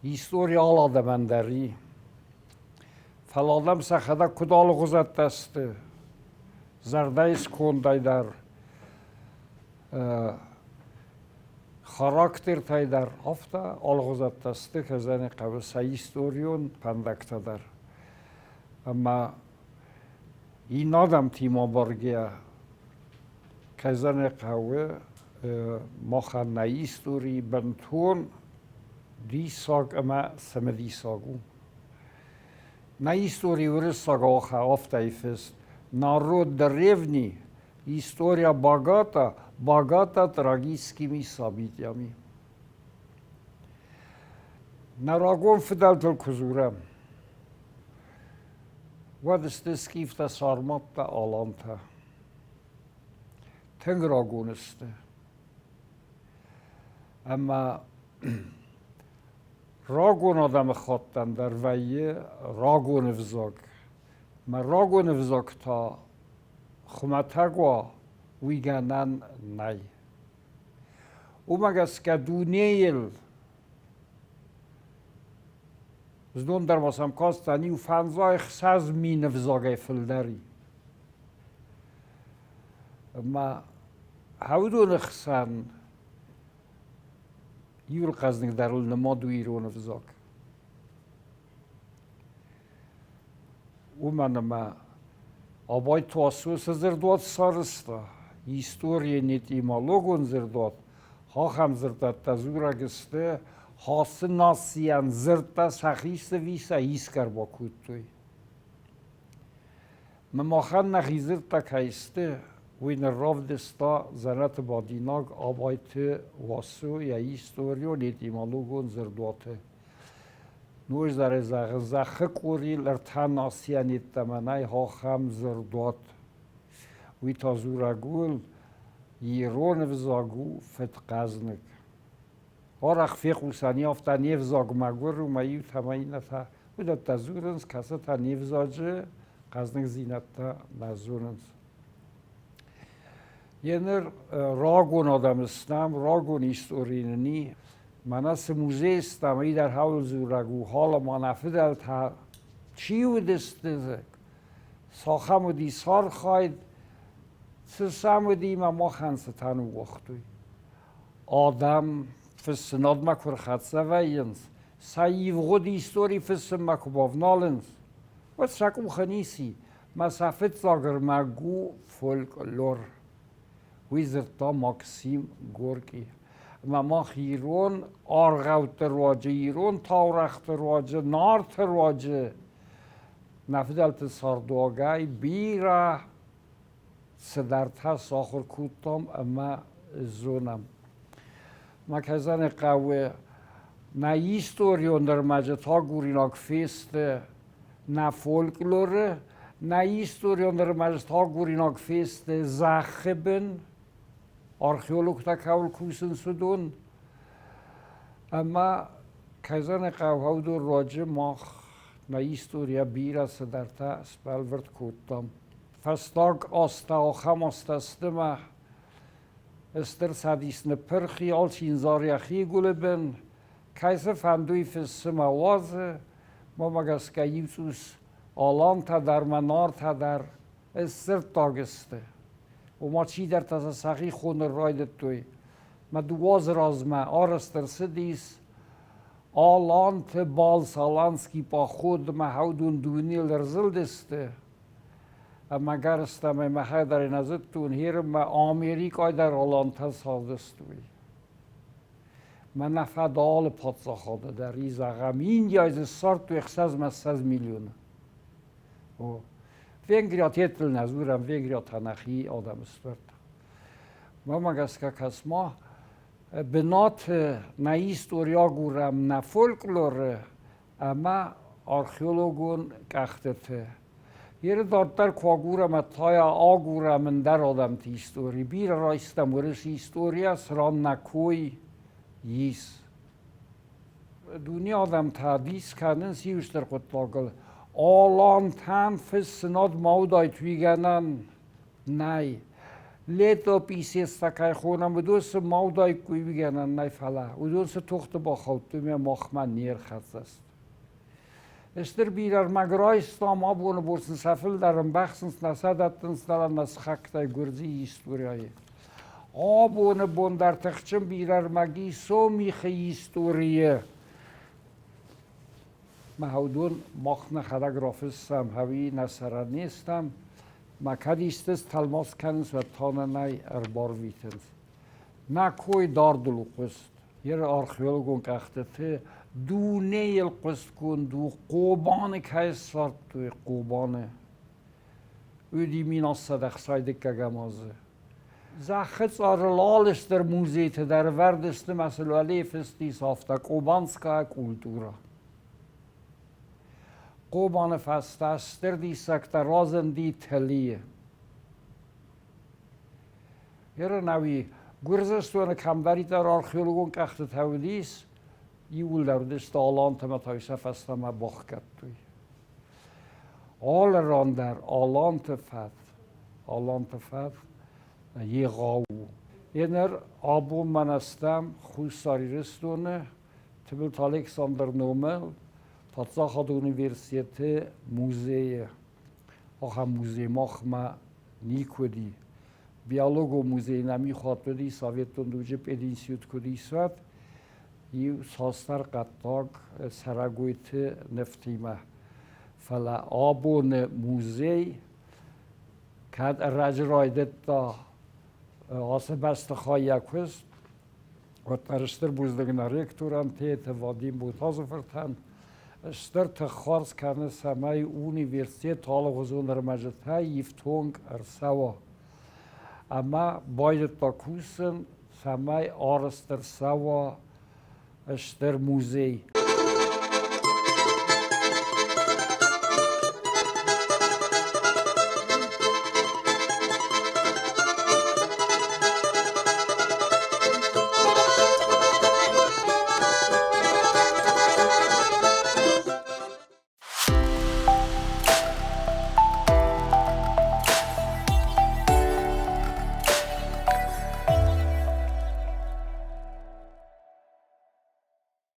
historia alademenderi. Feladem sexede kudal guzet deste. Zerdeis kondayder. Karakter tayder hafta alguzet deste که زن قبل سه historion pendekte der. Ama این آدم تیما برگه که زن قوه ما خانه historii بنتون دی ساگ اما سمدی ساگو. Na historii vrsaga hafta ifest. Народ древний, история богата трагическими событиями. Нарагон фидалтл кузурам. Вадсте скифта сарматта аланта. Тенграгонсте. Amma راگون آدم خواستن در ویه راگون وزاگ ما راگون وزاگ تا خمتگوا ویگنن نی او مگس که دونیل زدون در واسم کاستنی و فنزای خساز مین وزاگه فلدری ما هودون خسان یول قزنگ در نماد و ایران وزاک. او من ما آبای توسوس زردوات سارستا. هیستوری نیت ایمالوگون زردوات. ها هم زردات تزورا گسته. هاس ناسیان زردا سخیست ویسا هیسکر با کود توی. ما خان نخیزرتا کایسته. وین راف دستا زنات بادیناگ آبایت واسو یا هیستوریو نیت ایمالوگون زردواته. نوش در زخ کوری لرتان آسیا نیت تمنای ها خم زردوات. وی تازورگول ایران وزاگو فت قزنگ. آرخ فیق وسانی افتا نیف زاگ مگور و مایو تمایی نتا. وی تازورنز کسا تا نیف زاجه قزنگ زینت تا نزورنز. ینر راگون آدم استم راگون هیستورینی من از موزه استم ای در حول زورگو حالا ما نفدل تا چی و دسته ساخم و دی سال خواهد سسم و دی ما خانستان و وقتوی آدم فسناد مکر خدسه وینز ساییو غود هیستوری فسن مکو بافنالنز و سکم خنیسی مسافت زاگر مگو فولکلور ویزرتا ماکسیم گورکی ما خیرون آرغوت رواجه ایرون تاورخت رواجه نارت رواجه نفدلت ساردوگای بیرا صدرت ساخر کوتام اما زونم ما کزن قوه نه هیستوریون در مجد ها گوریناک فیست نه فولکلوره نه هیستوریون در مجد ها گوریناک فیست زخبن آرخیولوگ تا کول کوسن سودون اما کزن قوه دو راجع ماخ نه هیستوریا بیرا صدرتا سپل ورد کوتام فستاگ آستا آخم آستسته ما استر سادیس نپر خیال چینزاری خی گوله بن کیسه فندوی فسم آوازه ما مگس که یوسوس آلام تا در منار تا در استر تاگسته و ما چی در تازه سخی خون رایدت توی ما دواز رازمه آرستر سدیس آلانت بال سالانسکی با خود ما هودون دونیل رزل دسته اما گرستم ما های در نزدتون هیرم ما آمریکای در آلانت سازدستوی ما نفد آل پادزاخاده در ریزا غمین یایز سارت و اخساز مساز میلیون Венгрия тетл назурам Венгрия танахи адам استورد. ما مگس که کسما بنات نه هیستوریا گورم نه فولکلور اما آرخیولوگون کختته. یه دارتر که گورم تایا آگورم در آدم تی هیستوری بیر رایستم ورش هیستوریا سران نکوی ییس. دنیا آدم تادیس کنن سیوشتر قطلاگل. آلان تن فسناد مودای توی گنن نه Leta pisestakai khonam dus maudai kuivigen nei falla. Udus tochte bachaut mir mach man neer khatsast. Ester birar magraistam abone borsen safel darum bachsens nasadatens daran nas khakta gurzi historie. Abone bondar takhchim birar magi so mi historie. Mahaudun machna khadagrafisam havi nasaranistam. Makadistes talmos kans و تاننای اربارویتند. نکوی داردلو قست. یر آرخیولوگون کاخته دونه القست کن دو قوبان که سرد توی قوبانه. اودی میناس صدق سایده که گمازه. زخت آرلالش در موزیت در وردست مثل ولی فستی سافته قوبانسکا کولتورا. قوبان فستستر دی سکتر رازن دی تلیه. یه نوی گرزستون کمداری در آرخیولوگون کخت تودیس یول در دست آلان تمتایسه فسته ما باخ کرد توی. آل ران در آلان تفت یه غاو. یه نر آبو منستم خوستاری رستونه تبلت الکساندر نومل Tatsache der Universität Museen. Auch ein Museum macht man nie kudi. Biologo Museum nami خاطری سویتون دوجه پدینسیوت کدی سواد. یه ساستر قطعه سرگویت نفتیمه. فلا آبون موزه کد رجرایدت دا آسبست خواهی کست و ترشتر بوزدگن رکتوران تیت وادیم بود هازفرتن. Stört Chors kann samai Universität alle gesunder Majestät Yiftung Sawa. Ama beide Takusen samai Arster Sawa Ster Musei.